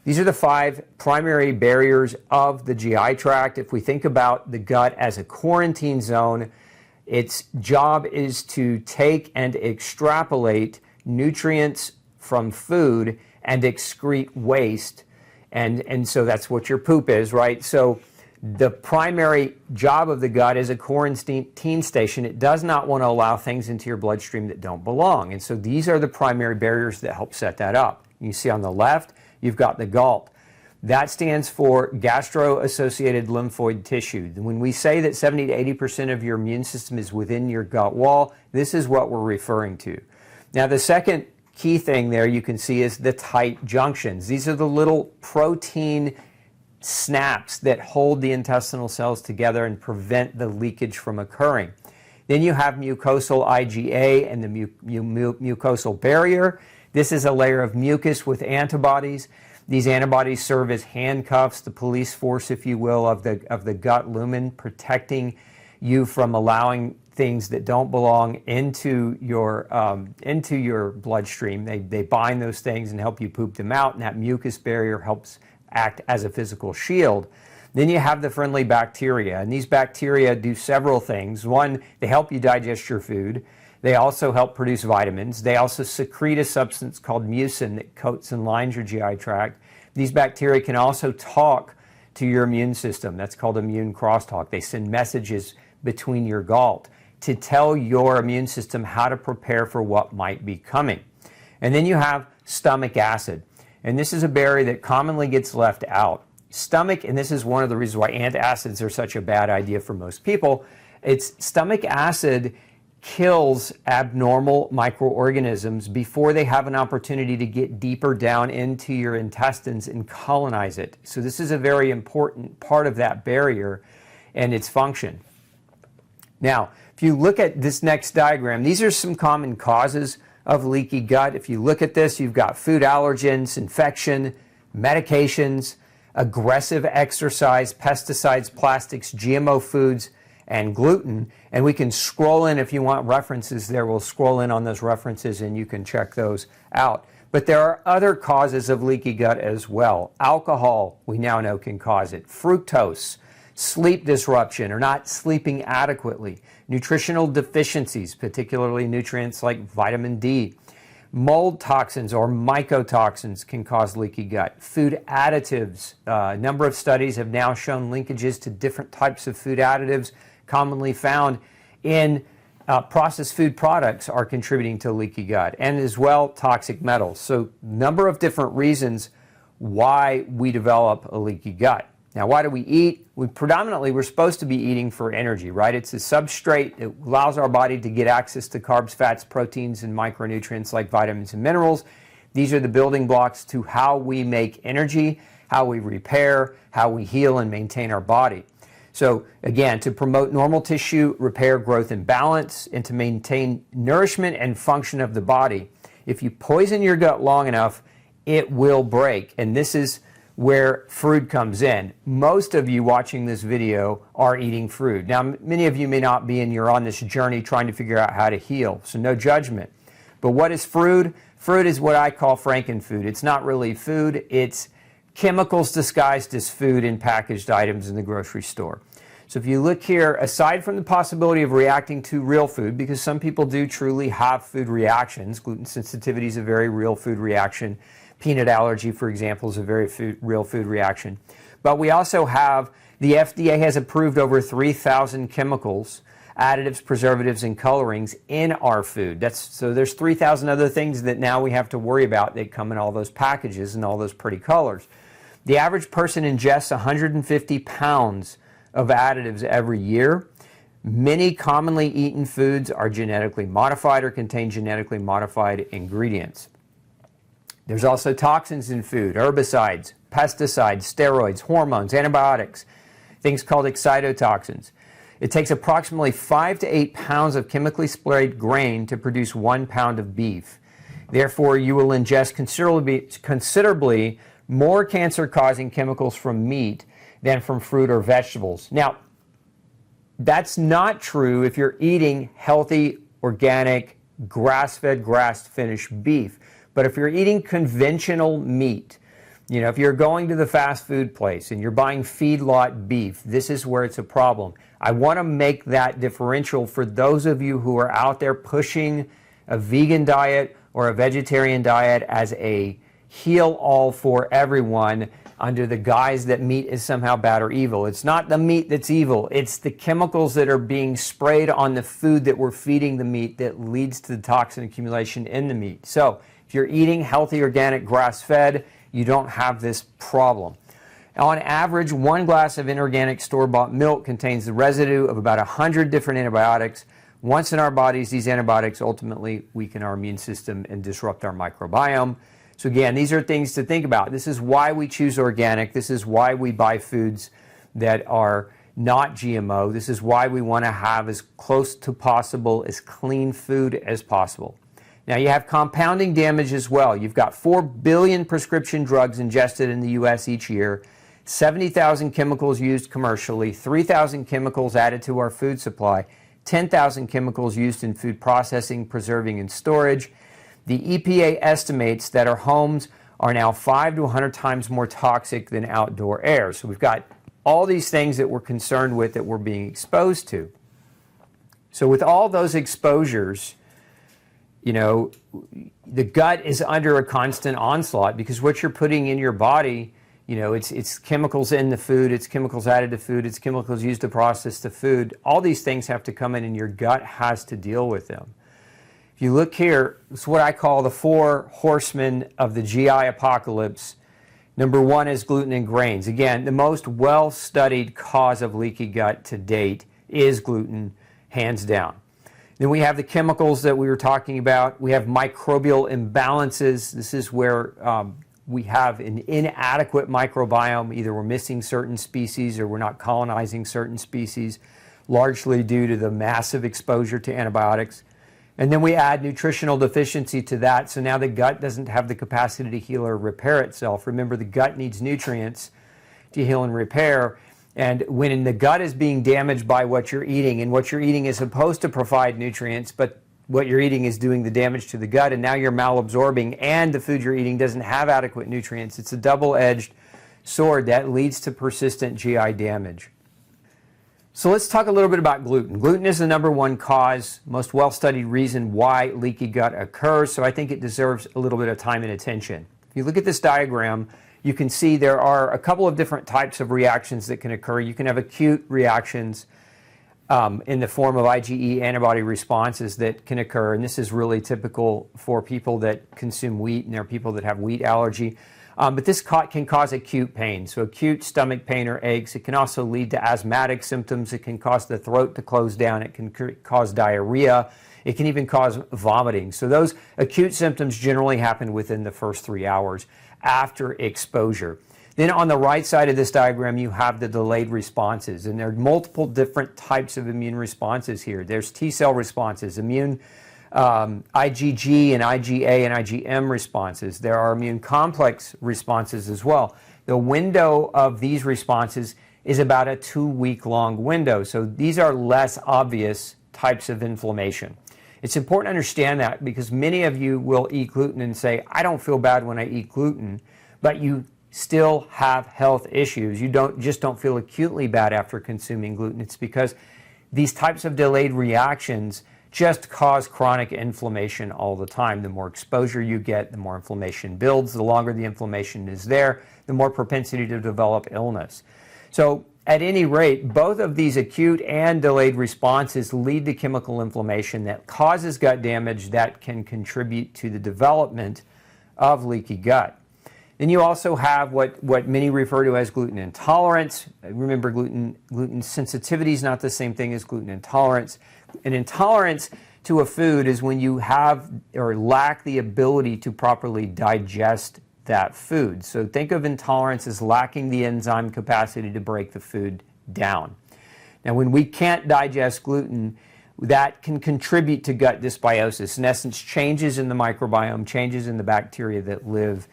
These are the 5 primary barriers of the GI tract. If we think about the gut as a quarantine zone, its job is to take and extrapolate nutrients from food and excrete waste. And so that's what your poop is, right? So the primary job of the gut is a quarantine station. It does not want to allow things into your bloodstream that don't belong. And so these are the primary barriers that help set that up. You see on the left, you've got the GALT. That stands for gastro-associated lymphoid tissue. When we say that 70 to 80% of your immune system is within your gut wall, this is what we're referring to. Now, the second key thing there you can see is the tight junctions. These are the little protein snaps that hold the intestinal cells together and prevent the leakage from occurring. Then you have mucosal IgA and the mucosal barrier. This is a layer of mucus with antibodies. These antibodies serve as handcuffs, the police force, if you will, of the gut lumen, protecting you from allowing things that don't belong into your bloodstream. They bind those things and help you poop them out, and that mucus barrier helps act as a physical shield. Then you have the friendly bacteria, and these bacteria do several things. One, they help you digest your food. They also help produce vitamins. They also secrete a substance called mucin that coats and lines your GI tract. These bacteria can also talk to your immune system. That's called immune crosstalk. They send messages between your GALT to tell your immune system how to prepare for what might be coming. And then you have stomach acid. And this is a barrier that commonly gets left out. Stomach, and this is one of the reasons why antacids are such a bad idea for most people, it's stomach acid kills abnormal microorganisms before they have an opportunity to get deeper down into your intestines and colonize it. So this is a very important part of that barrier and its function. Now, if you look at this next diagram, these are some common causes of leaky gut. If you look at this, you've got food allergens, infection, medications, aggressive exercise, pesticides, plastics, GMO foods, and gluten. And we can scroll in if you want references there. We'll scroll in on those references and you can check those out. But there are other causes of leaky gut as well. Alcohol, we now know, can cause it. Fructose, sleep disruption or not sleeping adequately, nutritional deficiencies, particularly nutrients like vitamin D, mold toxins or mycotoxins can cause leaky gut. Food additives, a number of studies have now shown linkages to different types of food additives commonly found in processed food products are contributing to leaky gut, and as well toxic metals. So a number of different reasons why we develop a leaky gut. Now, why do we eat? We're supposed to be eating for energy, right? It's a substrate that allows our body to get access to carbs, fats, proteins, and micronutrients like vitamins and minerals. These are the building blocks to how we make energy, how we repair, how we heal and maintain our body. So again, to promote normal tissue repair, growth, and balance, and to maintain nourishment and function of the body, if you poison your gut long enough, it will break. And this is where food comes in. Most of you watching this video are eating food. Now, many of you may not be, and you're on this journey trying to figure out how to heal, so no judgment. But what is food? Food is what I call Franken Food. It's not really food, it's chemicals disguised as food in packaged items in the grocery store. So if you look here, aside from the possibility of reacting to real food, because some people do truly have food reactions, gluten sensitivity is a very real food reaction. Peanut allergy, for example, is a very real food reaction. But we also have, the FDA has approved over 3,000 chemicals, additives, preservatives, and colorings in our food. So there's 3,000 other things that now we have to worry about that come in all those packages and all those pretty colors. The average person ingests 150 pounds of additives every year. Many commonly eaten foods are genetically modified or contain genetically modified ingredients. There's also toxins in food, herbicides, pesticides, steroids, hormones, antibiotics, things called excitotoxins. It takes approximately 5 to 8 pounds of chemically sprayed grain to produce 1 pound of beef. Therefore, you will ingest considerably more cancer-causing chemicals from meat than from fruit or vegetables. Now, that's not true if you're eating healthy, organic, grass-fed, grass-finished beef. But if you're eating conventional meat, You know, if you're going to the fast food place and you're buying feedlot beef, this is where it's a problem. I want to make that differential for those of you who are out there pushing a vegan diet or a vegetarian diet as a heal-all for everyone under the guise that meat is somehow bad or evil. It's not the meat that's evil. It's the chemicals that are being sprayed on the food that we're feeding the meat that leads to the toxin accumulation in the meat. So if you're eating healthy, organic, grass-fed, you don't have this problem. On average, 1 glass of inorganic store-bought milk contains the residue of about 100 different antibiotics. Once in our bodies, these antibiotics ultimately weaken our immune system and disrupt our microbiome. So again, these are things to think about. This is why we choose organic. This is why we buy foods that are not GMO. This is why we want to have as close to possible, as clean food as possible. Now you have compounding damage as well. You've got 4 billion prescription drugs ingested in the U.S. each year, 70,000 chemicals used commercially, 3,000 chemicals added to our food supply, 10,000 chemicals used in food processing, preserving, and storage. The EPA estimates that our homes are now 5 to 100 times more toxic than outdoor air. So we've got all these things that we're concerned with that we're being exposed to. So with all those exposures, you know, the gut is under a constant onslaught because what you're putting in your body, you know, it's chemicals in the food, it's chemicals added to food, it's chemicals used to process the food. All these things have to come in and your gut has to deal with them. If you look here, it's what I call the 4 horsemen of the GI apocalypse. Number 1 is gluten and grains. Again, the most well-studied cause of leaky gut to date is gluten, hands down. Then we have the chemicals that we were talking about. We have microbial imbalances. This is where we have an inadequate microbiome. Either we're missing certain species or we're not colonizing certain species, largely due to the massive exposure to antibiotics. And then we add nutritional deficiency to that, so now the gut doesn't have the capacity to heal or repair itself. Remember, the gut needs nutrients to heal and repair, and when the gut is being damaged by what you're eating, and what you're eating is supposed to provide nutrients, but what you're eating is doing the damage to the gut, and now you're malabsorbing, and the food you're eating doesn't have adequate nutrients. It's a double-edged sword that leads to persistent GI damage. So let's talk a little bit about gluten. Gluten is the number 1 cause, most well-studied reason why leaky gut occurs, so I think it deserves a little bit of time and attention. If you look at this diagram, you can see there are a couple of different types of reactions that can occur. You can have acute reactions in the form of IgE antibody responses that can occur, and this is really typical for people that consume wheat, and there are people that have wheat allergy. But this can cause acute pain, so acute stomach pain or aches. It can also lead to asthmatic symptoms. It can cause the throat to close down. It can cause diarrhea. It can even cause vomiting. So those acute symptoms generally happen within the first 3 hours after exposure. Then on the right side of this diagram, you have the delayed responses, and there are multiple different types of immune responses here. There's T-cell responses, immune IgG and IgA and IgM responses. There are immune complex responses as well. The window of these responses is about a 2-week-long window, so these are less obvious types of inflammation. It's important to understand that because many of you will eat gluten and say, I don't feel bad when I eat gluten, but you still have health issues. You just don't feel acutely bad after consuming gluten. It's because these types of delayed reactions just cause chronic inflammation all the time. The more exposure you get, the more inflammation builds. The longer the inflammation is there, the more propensity to develop illness. So at any rate, both of these acute and delayed responses lead to chemical inflammation that causes gut damage that can contribute to the development of leaky gut. Then you also have what many refer to as gluten intolerance. Remember, gluten sensitivity is not the same thing as gluten intolerance. An intolerance to a food is when you have or lack the ability to properly digest that food. So think of intolerance as lacking the enzyme capacity to break the food down. Now, when we can't digest gluten, that can contribute to gut dysbiosis. In essence, changes in the microbiome, changes in the bacteria that live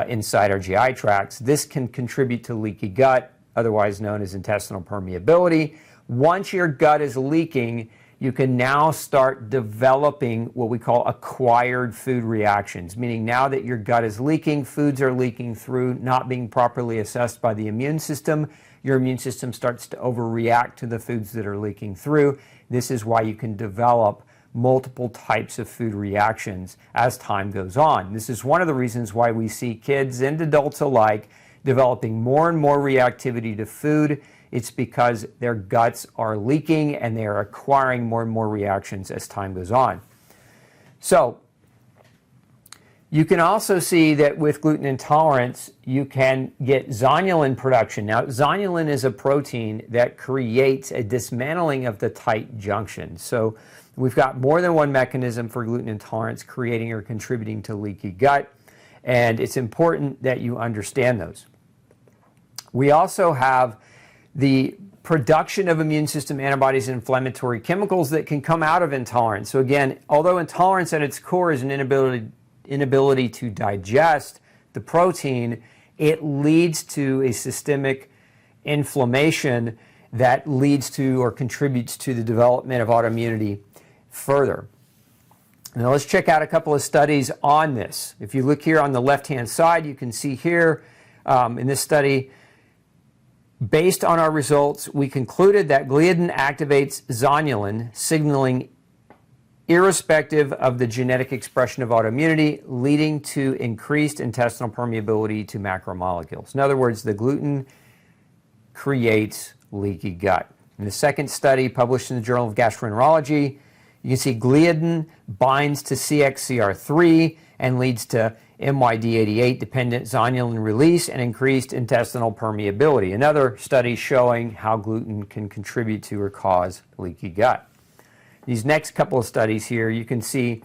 inside our GI tracts. This can contribute to leaky gut, otherwise known as intestinal permeability. Once your gut is leaking, you can now start developing what we call acquired food reactions, meaning now that your gut is leaking, foods are leaking through, not being properly assessed by the immune system, your immune system starts to overreact to the foods that are leaking through. This is why you can develop multiple types of food reactions as time goes on. This is one of the reasons why we see kids and adults alike developing more and more reactivity to food. It's because their guts are leaking and they are acquiring more and more reactions as time goes on. So, you can also see that with gluten intolerance, you can get zonulin production. Now, zonulin is a protein that creates a dismantling of the tight junctions. So, we've got more than one mechanism for gluten intolerance creating or contributing to leaky gut, and it's important that you understand those. We also have the production of immune system antibodies and inflammatory chemicals that can come out of intolerance. So again, although intolerance at its core is an inability to digest the protein, it leads to a systemic inflammation that leads to or contributes to the development of autoimmunity further. Now let's check out a couple of studies on this. If you look here on the left-hand side, you can see here in this study, based on our results, we concluded that gliadin activates zonulin signaling irrespective of the genetic expression of autoimmunity, leading to increased intestinal permeability to macromolecules. In other words, the gluten creates leaky gut. In the second study published in the Journal of Gastroenterology, you can see gliadin binds to CXCR3 and leads to MYD88 dependent zonulin release and increased intestinal permeability. Another study showing how gluten can contribute to or cause leaky gut. These next couple of studies here, you can see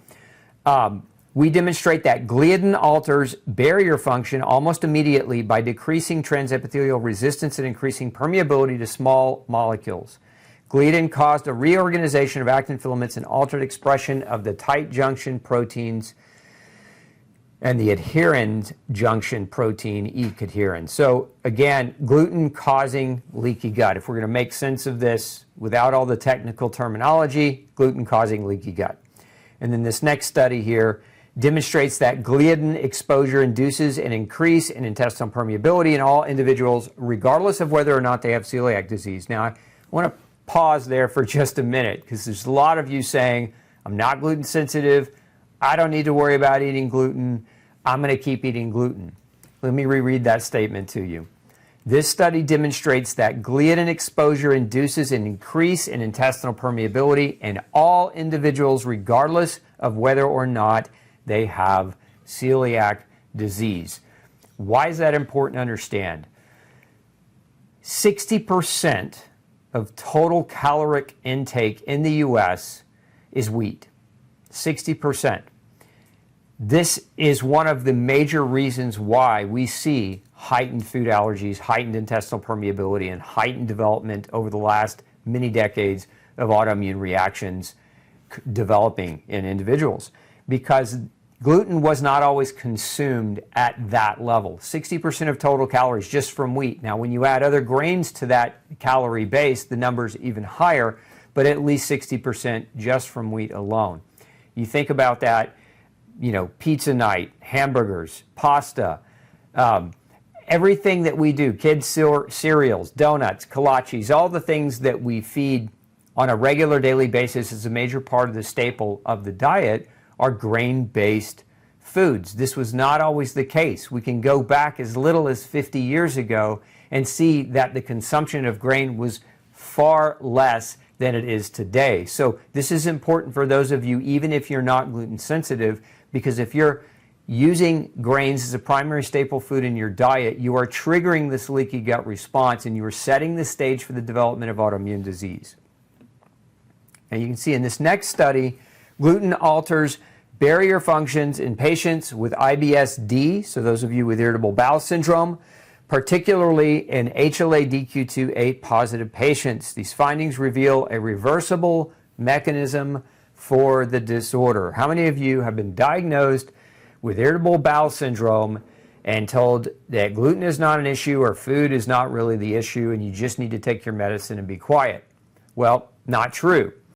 we demonstrate that gliadin alters barrier function almost immediately by decreasing transepithelial resistance and increasing permeability to small molecules. Gliadin caused a reorganization of actin filaments and altered expression of the tight junction proteins and the adherent junction protein E-cadherin. So again, gluten causing leaky gut. If we're going to make sense of this without all the technical terminology, gluten causing leaky gut. And then this next study here demonstrates that gliadin exposure induces an increase in intestinal permeability in all individuals, regardless of whether or not they have celiac disease. Now, I want to pause there for just a minute because there's a lot of you saying, I'm not gluten sensitive, I don't need to worry about eating gluten, I'm going to keep eating gluten. Let me reread that statement to you. This study demonstrates that gliadin exposure induces an increase in intestinal permeability in all individuals regardless of whether or not they have celiac disease. Why is that important to understand? 60% of total caloric intake in the U.S. is wheat. 60%. This is one of the major reasons why we see heightened food allergies, heightened intestinal permeability, and heightened development over the last many decades of autoimmune reactions developing in individuals. Because gluten was not always consumed at that level. 60% of total calories just from wheat. Now, when you add other grains to that calorie base, the number's even higher, but at least 60% just from wheat alone. You think about that, pizza night, hamburgers, pasta, everything that we do, kids' cereals, donuts, kolaches, all the things that we feed on a regular daily basis as a major part of the staple of the diet are grain-based foods. This was not always the case. We can go back as little as 50 years ago and see that the consumption of grain was far less than it is today. So this is important for those of you, even if you're not gluten sensitive, because if you're using grains as a primary staple food in your diet, you are triggering this leaky gut response and you are setting the stage for the development of autoimmune disease. And you can see in this next study, gluten alters barrier functions in patients with IBS-D, so those of you with irritable bowel syndrome, particularly in HLA-DQ2-8 positive patients. These findings reveal a reversible mechanism for the disorder. How many of you have been diagnosed with irritable bowel syndrome and told that gluten is not an issue or food is not really the issue and you just need to take your medicine and be quiet? Well, not true.